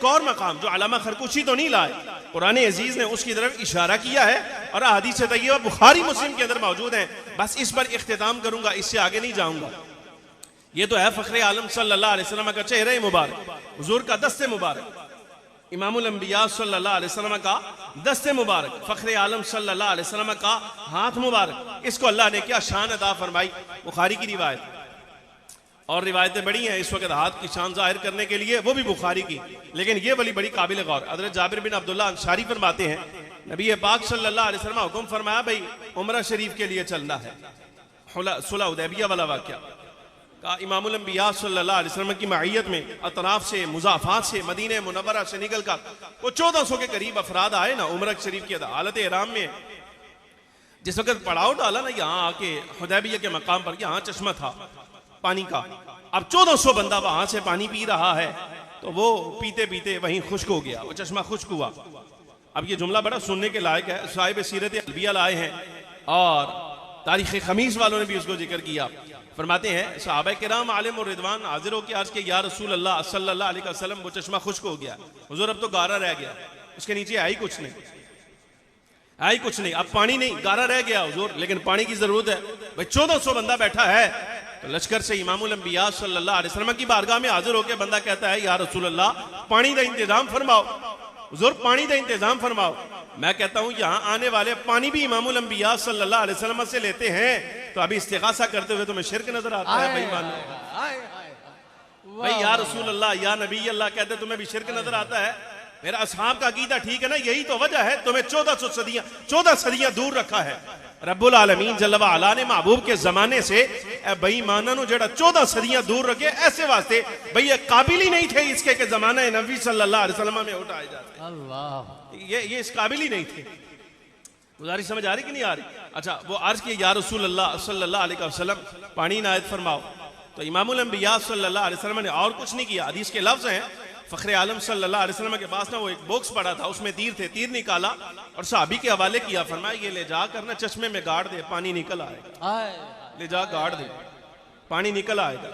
एक और मकाम जो अल्लामा खरकुशी तो नहीं लाए, कुरान अजीज ने उसकी तरफ इशारा किया है और हदीस तय्यबा बुखारी मुस्लिम के अंदर मौजूद है। बस इस पर इख्तिताम करूंगा, इससे आगे नहीं जाऊंगा। ये तो है फखरे आलम सल्लल्लाहु अलैहि वसल्लम का चेहरा मुबारक, हुजूर का दस्ते मुबारक, इमामुल अंबिया सल्लल्लाहु अलैहि वसल्लम का दस्ते मुबारक, फखरे आलम सल्लल्लाहु अलैहि वसल्लम का हाथ मुबारक। इसको अल्लाह ने क्या शान अता फरमाई। बुखारी की रिवायत और रिवायतें बड़ी हैं इस वक्त हाथ की शान जाहिर करने के लिए, वो भी बुखारी की, लेकिन ये वाली बड़ी काबिल गौर। हज़रत जाबिर बिन अब्दुल्लाह अंसारी फरमाते हैं, नबी पाक सल्लल्लाहु अलैहि वसल्लम हुक्म फरमाया, भाई उम्रा शरीफ के लिए चलना है। सुलह हुदैबिया वाला वाक़या का इमामुल अंबिया सल्लल्लाहु अलैहि वसल्लम की मईयत में अतराफ से मुज़ाफ़ात से मदीने मुनव्वरा से निकल कर वो 1400 के करीब अफराद आए ना उम्र शरीफ की हालत इहराम में। जिस वक्त पड़ाव डाला ना यहाँ आके हुदैबिया के मकाम पर, यहाँ चश्मा था पानी का, अब 1400 बंदा वहां से पानी पी रहा है, तो वो पीते पीते वहीं खुश्क हो गया, वो चश्मा खुश्क हुआ। अब ये जुमला बड़ा सुनने के लायक है, साहिब सीरत अलबिया लाए हैं और तारीख़ खमीस वालों ने भी उसको जिक्र किया। फरमाते हैं सहाबा किराम आलिम और रिदवान हाजिर हो के आज के या रसूल अल्लाह सल्लल्लाहु अलैहि वसल्लम, वो चश्मा खुश्क हो गया हुजूर, अब तो गारा रह गया, उसके नीचे आई कुछ नहीं, आई कुछ नहीं, अब पानी नहीं, गारा रह गया हुजूर, लेकिन पानी की जरूरत है। भाई 1400 बंदा बैठा है, तो लश्कर से इमामुल अंबिया सल्लल्लाहु अलैहि वसल्लम की बारगाह में हाजिर होकर बंदा कहता है, या रसूल अल्लाह पानी का इंतजाम फरमाओ, हुजूर पानी का इंतजाम फरमाओ। मैं कहता हूं यहाँ आने वाले पानी भी इमामुल अंबिया सल्लल्लाहु अलैहि वसल्लम से लेते हैं, तो अभी इस्तिगासा करते हुए तुम्हें शिरक नजर आता है? भाई मानो भाई, या रसूल अल्लाह या नबी अल्लाह कहते तुम्हें भी शिरक नजर आता है? मेरा असहाब का अकीदा ठीक है ना, यही तो वजह है तुम्हें 14 सदियां दूर रखा है रब्बुल आलमीन जल्ल व अला ने महबूब के जमाने से। बेईमाना नु जेड़ा 14 सदियां दूर रखे, ऐसे वास्ते भाई ये काबिल ही नहीं थे इसके के जमाने नबी सल्लल्लाहु अलैहि वसल्लम में उठाए जाते। अल्लाह, ये इस काबिल ही नहीं थे। गुजारिश समझ आ रही कि नहीं आ रही? अच्छा, वो अर्ज किया या रसूल अल्लाह सल्लल्लाहु अलैहि वसल्लम पानी नायत फरमाओ, तो इमामुल अंबिया सल्लल्लाहु अलैहि वसल्लम ने और कुछ नहीं किया। हदीस के लफ्ज हैं, फखरे आलम सल्लल्लाहु अलैहि वसल्लम के पास ना वो एक बॉक्स पड़ा था, उसमें तीर थे, तीर निकाला और सहाबी के हवाले किया, फरमाया ये ले जा कर ना चश्मे में गाड़ दे, पानी निकल आएगा, ले जा गाड़ दे, पानी निकल आएगा।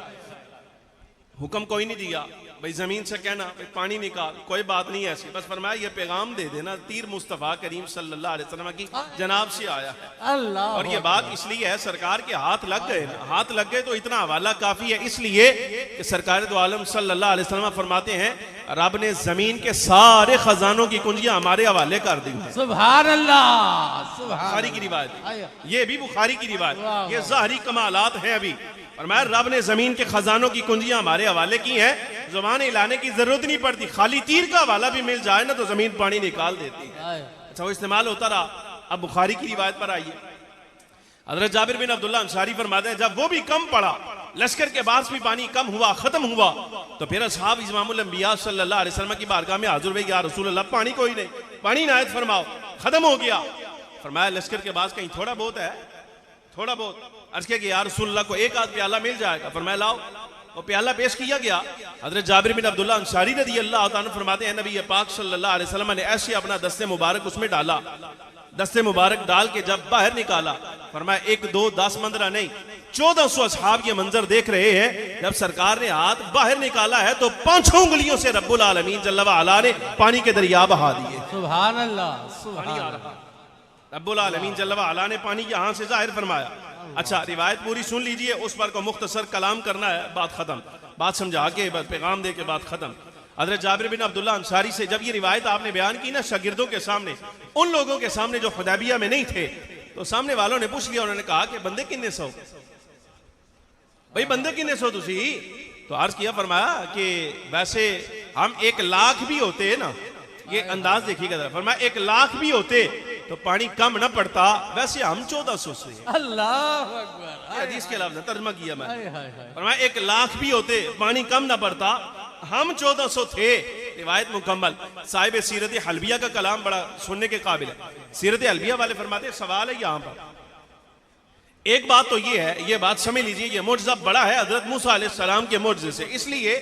हुक्म कोई नहीं दिया भाई जमीन से कहना भाई पानी निकाल, कोई बात नहीं ऐसी, बस फरमाया ये पैगाम दे देना तीर मुस्तफा करीम सल्लल्लाहु अलैहि वसल्लम की जनाब से आया है। अल्लाह, और ये बात इसलिए है सरकार के हाथ लग गए ना, हाथ लग गए तो इतना हवाला काफी है, इसलिए कि सरकार दो आलम सल्लल्लाहु अलैहि वसल्लम फरमाते हैं रब ने जमीन के सारे खजानों की कुंजियां हमारे हवाले कर दी है। सुभान अल्लाह, बुखारी की रिवायत, ये भी बुखारी की रिवायत, ये ज़ाहरी कमालात हैं अभी। और मैं रब ने जमीन के खजानों की कुंजियां हमारे हवाले की हैं, जुबान हिलाने की जरूरत नहीं पड़ती, खाली तीर का हवाला भी मिल जाए ना तो जमीन पानी निकाल देती है। अच्छा, वो इस्तेमाल होता रहा। अब बुखारी की रिवायत पर आइए, हज़रत जाबिर बिन अब्दुल्लाह अंसारी फरमाते हैं जब वो भी कम पड़ा, लश्कर के पास भी पानी कम हुआ, खत्म हुआ, तो फिर असहाब इमामुल अंबिया सल्लल्लाहु अलैहि वसल्लम की बारगाह में हाजिर हुए, या रसूल अल्लाह पानी कोई नहीं, पानी नायत फरमाओ, खत्म हो गया। फरमाया लश्कर के पास कहीं थोड़ा बहुत है, थोड़ा बहुत। अर्ज किया कि या रसूल अल्लाह को एक आध प्याला मिल जाएगा? फरमाया लाओ, वो प्याला पेश किया गया। हज़रत जाबिर बिन अब्दुल्लाह अंसारी रज़ियल्लाहु ताला अन्हु फरमाते हैं नबी पाक सल्लल्लाहु अलैहि वसल्लम ने ऐसे अपना दस्ते मुबारक उसमें डाला, दस्ते मुबारक डाल के जब बाहर निकाला, फरमाया 1 2 10 15 नहीं 1400 असहाब ये मंजर देख रहे हैं। जब सरकार ने हाथ बाहर निकाला है तो 5 उंगलियों से रब्बुल आलमीन जल्ल व अला ने पानी के दरिया बहा दिए। सुभान अल्लाह, सुभान अल्लाह, रब्बुल आलमीन जल्ल व अला ने पानी यहाँ से जाहिर फरमाया। अच्छा, रिवायत पूरी सुन लीजिए, उस पर को मुख्तसर कलाम करना है, बात खत्म, बात समझा के बस पैगाम दे के बात खत्म। हज़रत जाबिर बिन अब्दुल्लाह अंसारी से जब ये रिवायत आपने बयान की ना शागिर्दों के सामने, उन लोगों के सामने जो हुदैबिया में नहीं थे, तो सामने वालों ने पूछ लिया, उन्होंने कहा कि बंदे किन्ने सौ, भाई बंदे किन्ने सौ तुसी? तो अर्ज किया, फरमाया कि वैसे हम 1 लाख भी होते ना, ये अंदाज देखिएगा जरा, फरमाया 1 लाख भी होते तो पानी कम न पड़ता, वैसे हम 1400 से। अल्लाह अकबर, हदीस के लफ्ज़ तर्जुमा किया मैंने। फरमाया 1 लाख भी होते पानी कम न पड़ता, हम 1400 थे। रिवायत मुकम्मल। साहिब सीरत हलबिया का कलाम बड़ा सुनने के काबिल है। सीरत हलबिया वाले फरमाते, सवाल है यहाँ पर एक बात तो ये है, ये बात समझ लीजिए, ये मुअज्ज़ा बड़ा है हजरत मूसा अलैहिस्सलाम के मुअज्ज़े से, इसलिए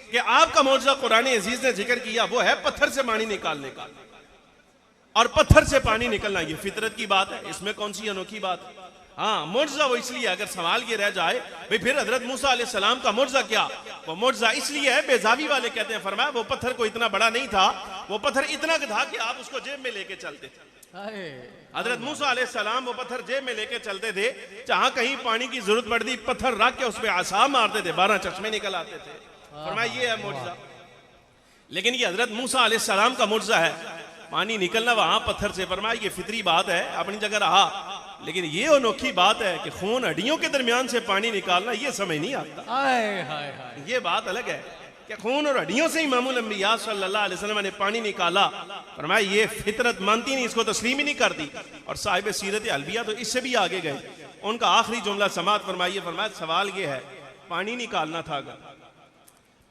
कि आपका मुअज्ज़ा कुरान अजीज ने जिक्र किया वो है पत्थर से पानी निकालने का, और पत्थर से पानी निकलना ये फितरत की बात है, इसमें कौन सी अनोखी बात है? हाँ मुर्जा वो इसलिए, अगर सवाल ये रह जाए भाई फिर हजरत मूसा अलैहिस्सलाम का मुर्जा क्या, वो मुर्जा इसलिए है, बेजावी वाले कहते हैं, फरमाया वो पत्थर को इतना बड़ा नहीं था, वो पत्थर इतना था कि आप उसको जेब में लेके चलते थे। हजरत मूसा अलैहिस्सलाम वो पत्थर जेब में लेके चलते थे, जहां कहीं पानी की जरूरत पड़ती पत्थर रख के उस पर आसा मारते थे, 12 चश्मे निकल आते थे। फरमाया ये है मुर्जा। लेकिन ये हजरत मूसा अलैहिस्सलाम का मुर्जा है, पानी निकलना वहां पत्थर से। फरमाया ये फितरी बात है, अपनी जगह रहा, लेकिन ये अनोखी बात है कि खून हड्डियों के दरमियान से पानी निकालना ये समझ नहीं आता। ये बात अलग है कि खून और हड्डियों से इमामुल अंबिया सल्लल्लाहु अलैहि वसल्लम ने पानी निकाला। फरमाया ये फितरत मानती नहीं, इसको तस्लीम ही नहीं करती। और साहिब सीरत अलबिया तो इससे भी आगे गए, उनका आखिरी जुमला समात फरमाइए। फरमाया सवाल ये है, पानी निकालना था, अगर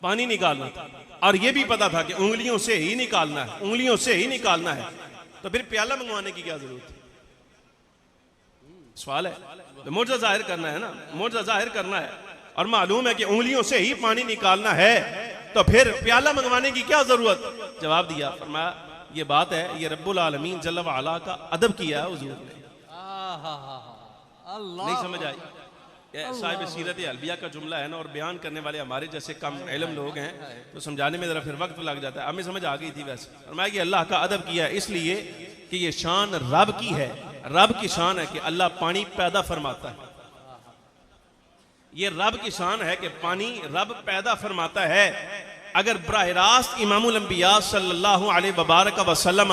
पानी निकालना था और ये भी पता था कि उंगलियों से ही निकालना है, उंगलियों से ही निकालना है, तो फिर प्याला मंगवाने की क्या जरूरत है? सवाल है। तो मुर्जा जाहिर करना है ना, मुर्जा जाहिर करना है और मालूम है कि उंगलियों से ही पानी निकालना है, तो फिर प्याला मंगवाने की क्या जरूरत? जवाब दिया, फरमाया ये बात है, ये रब्बुल आलमीन जल्ल व अला का अदब किया है हुजूर ने। नहीं समझ आई? साहिब सीरत अलबिया का जुमला है ना, और बयान करने वाले हमारे जैसे कम इल्म लोग हैं तो समझाने में जरा फिर वक्त लग जाता है। हमें समझ आ गई थी वैसे। फरमाया कि अल्लाह का अदब किया है इसलिए कि ये शान रब की है, रब की शान है कि अल्लाह पानी पैदा फरमाता है। ये रब की शान है कि पानी रब पैदा फरमाता है। अगर बराह रास्त इमामुल अंबिया सल्लल्लाहु अलैहि वबारक वसल्लम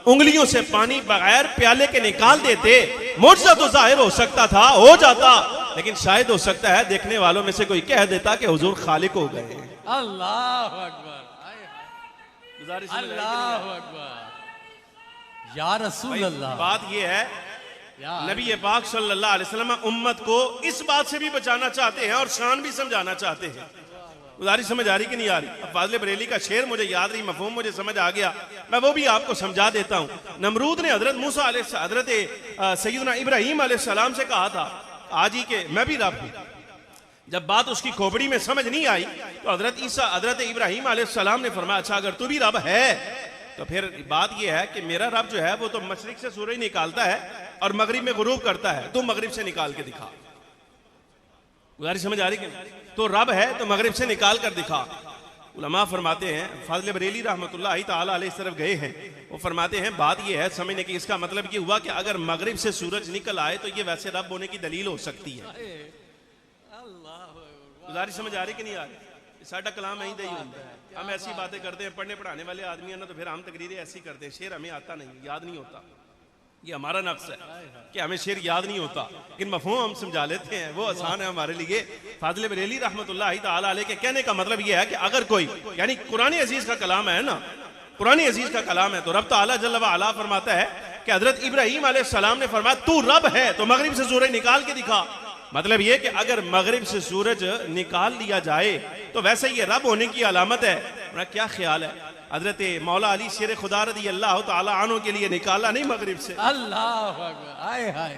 उंगलियों से पानी बगैर प्याले के निकाल देते, मुर्जा तो जाहिर हो सकता था, हो जाता, लेकिन शायद हो सकता है देखने वालों में से कोई कह देता कि हुजूर खालिक हो गए। अल्लाह अकबर, अल्लाह अकबर, या रसूल अल्लाह। बात यह है, नबी पाक सल्लल्लाहु अलैहि वसल्लम उम्मत को इस बात से भी बचाना चाहते हैं और शान भी समझाना चाहते हैं। गुजारिश समझ आ रही कि नहीं आ रही? अब फाज़िल बरेली का शेर मुझे याद रही, मफहूम मुझे समझ आ गया, मैं वो भी आपको समझा देता हूँ। नमरूद ने हजरत मूसा हजरत सैयदना इब्राहीम अलैहिस्सलाम से कहा था आज ही के मैं भी रब हूँ। जब बात उसकी खोपड़ी में समझ नहीं आई तो हजरत इब्राहीम अलैहिस्सलाम ने फरमाया अच्छा अगर तू भी रब है तो फिर बात यह है कि मेरा रब जो है वो तो मशरिक से सूरज निकालता है और मगरिब में गुरूब करता है, तू मगरिब से निकाल के दिखा। गुजारिश समझ आ रही कि तो रब है तो मगरिब से निकाल कर दिखा। उलमा फरमाते हैं, फाज़िल बरेली रहमतुल्लाहि ताला अलैहि इस तरफ गए हैं, वो फरमाते हैं बात यह है समझने की, इसका मतलब ये हुआ कि अगर मगरिब से सूरज निकल आए तो ये वैसे रब होने की दलील हो सकती है। गुजारिश समझ आ रही कि नहीं आ रही? साडा कलाम यही दही होता है, हम ऐसी बातें करते हैं, पढ़ने पढ़ाने वाले आदमी है ना, तो फिर हम तकरीरें ऐसी करते हैं, शेर हमें आता नहीं, याद नहीं होता, ये हमारा नक्स है कि हमें शेर याद नहीं होता, लेकिन मफहूम हम समझा लेते हैं, वो आसान है हमारे लिए। फाज़िल बरेली रहमतुल्लाहि ताला अलैह के कहने का मतलब ये है कि अगर कोई, यानी कुरान अजीज का कलाम है ना, कुरान अजीज का कलाम है, तो रब ताला जल्ल व अला फरमाता है कि हजरत इब्राहीम अलैहिस्सलाम ने फरमाया तू रब है तो मगरिब से सूरज निकाल के दिखा। मतलब ये कि अगर मगरिब से सूरज निकाल लिया जाए तो वैसे ये रब होने की अलामत है। मेरा क्या ख्याल है, हजरत मौला अली शेर खुदा रज़ी अल्लाह तआला अन्हु के लिए निकाला नहीं मगरिब से। अल्लाह अकबर, आए हाय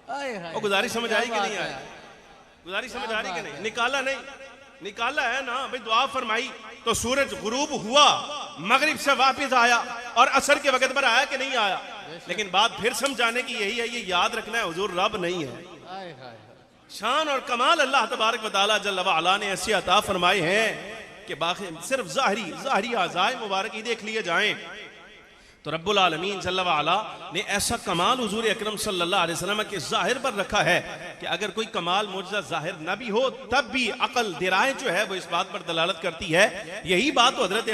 हाय हाय। वो गुजारिश समझ आई कि नहीं आई? गुजारिश समझ आ रही कि नहीं? निकाला नहीं, निकाला है ना भाई, दुआ फरमाई तो सूरज गुरूब हुआ, मगरिब से वापस आया और असर के वक्त पर आया कि नहीं आया। लेकिन बात फिर समझाने की यही है, ये याद रखना है हुजूर रब नहीं है। शान और कमाल अल्लाह तबारक व तआला जल्ल व अला ने ऐसे अता फरमाए हैं कि बाकी सिर्फ ज़ाहिरी आज़ाए मुबारक ही देख लिए जाएं तो रब्बुल आलमीन जल्ल व अला ने ऐसा कमाल हुजूर अकरम सल्लल्लाहु अलैहि वसल्लम के ज़ाहिर पर रखा है कि अगर कोई कमाल मुर्जा ज़ाहिर न भी हो तब भी अकल दिराए जो है वो इस बात पर दलालत करती है। यही बात तो हजरत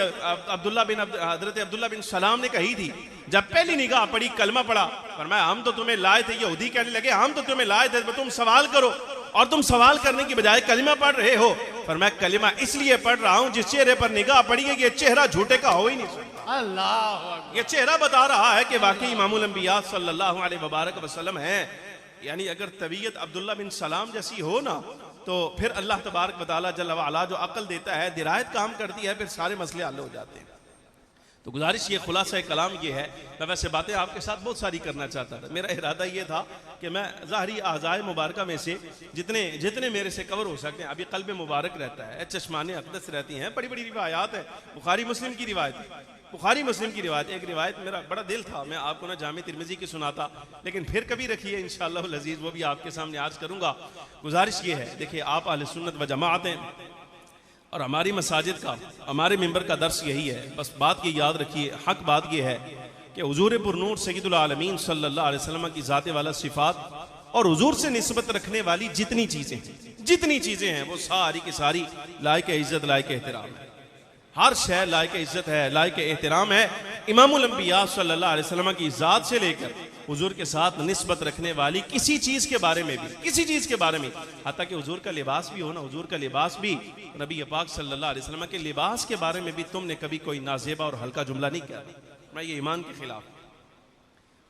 अब्दुल्ला बिन सलाम ने कही थी जब पहली निगाह पड़ी, कलमा पड़ा, फरमाया हम तो तुम्हें लाए थे, यहूदी कहने लगे हम तो तुम्हें लाए थे, तुम सवाल करो, और तुम सवाल करने की बजाय कलिमा पढ़ रहे हो। फरमाया कलिमा इसलिए पढ़ रहा हूं जिस चेहरे पर निगाह पड़ी है ये चेहरा झूठे का हो ही नहीं सकता। अल्लाह, ये चेहरा बता रहा है कि वाकई इमामुल अंबिया सल्लल्लाहु अलैहि वबारक वसल्लम है। यानी अगर तबीयत अब्दुल्ला बिन सलाम जैसी हो ना तो फिर अल्लाह तबारक व तआला जल्ल व अला जो अकल देता है, दिरायत काम करती है, फिर सारे मसले हल हो जाते हैं। तो गुजारिश ये खुलासा कलाम ये है, मैं वैसे बातें आपके साथ बहुत सारी करना चाहता था, मेरा इरादा ये था कि मैं ज़ाहरी आज़ाए मुबारक में से जितने मेरे से कवर हो सकते हैं। अभी कल्ब मुबारक रहता है, चश्माने अक़दस रहती हैं, बड़ी बड़ी रिवायात है, बुखारी मुस्लिम की रिवायत बुखारी मुस्लिम की रिवायत, एक रिवायत मेरा बड़ा दिल था मैं आपको ना जामे तिरमिजी की सुनाता, लेकिन फिर कभी रखिए इंशाअल्लाह अज़ीज़, वो भी आपके सामने आज करूंगा। गुजारिश ये है, देखिए आप अहले सुन्नत व जमाअत हैं और हमारी मसाजिद का, हमारे मिंबर का दर्स यही है। बस बात ये याद रखिए, हक बात ये है कि हुजूर पुरनूर सय्यदुल आलमीन सल्लल्लाहु अलैहि वसल्लम की ज़ात वाला सिफ़ात और हुजूर से निस्बत रखने वाली जितनी चीज़ें हैं वो सारी की सारी लायक इज़्ज़त, लायक एहतराम है। हर शय लायक इज़्ज़त है, लायक एहतराम है। इमामुल अंबिया सल्लल्लाहु अलैहि वसल्लम की ज़ात से लेकर हुजूर के साथ निस्बत रखने वाली किसी चीज़ के बारे में भी, किसी चीज़ के बारे में, हत्ता कि हुजूर का लिबास भी हो ना, हुजूर का लिबास भी, नबी पाक सल्लल्लाहु अलैहि वसल्लम के लिबास के बारे में भी तुमने कभी कोई नाज़ेबा और हल्का जुमला नहीं किया। मैं ये ईमान के खिलाफ,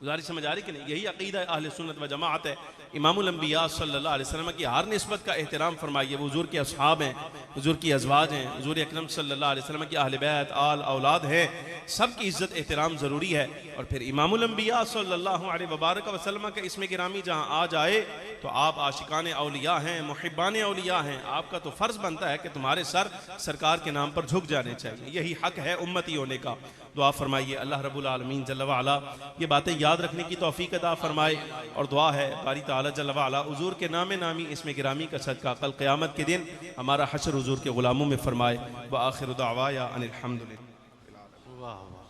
गुजारिश समझ आ रही कि नहीं? यही अकीदा अहले सुन्नत व जमाअत है। इमामुल अंबिया सल्लल्लाहु अलैहि वसल्लम की हर निस्बत का एहतराम फरमाइए। वो हुजूर के अस्हाब हैं, हुजूर की अज़वाज हैं, हुजूर अकरम सल्लल्लाहु अलैहि वसल्लम की अहले बैत, आल औलाद हैं, सब की इज़्ज़त एहतराम ज़रूरी है। और फिर इमामुल अंबिया सल्लल्लाहु अलैहि वबारक वसल्लम का इसमें गिरामी जहाँ आ जाए तो आप आशिकान औलिया हैं, मुहिब्बान औलिया हैं। आपका तो फ़र्ज़ बनता है कि तुम्हारे सर सरकार के नाम पर झुक जाने चाहिए। यही हक है उम्मती होने का। दुआ फरमाइए अल्लाह रब्बुल आलमीन जल्ल व अला ये बातें याद रखने की तौफीक अता फरमाए। और दुआ है बारी ताला जल्ल व अला हुजूर के नाम नामी इसमें गिरामी का सदका कल क़यामत के दिन हमारा हशर हुजूर के ग़ुलामों में फरमाए। व आखिर दावाया अनिल हम्दुलिल्लाह। वाह वाह।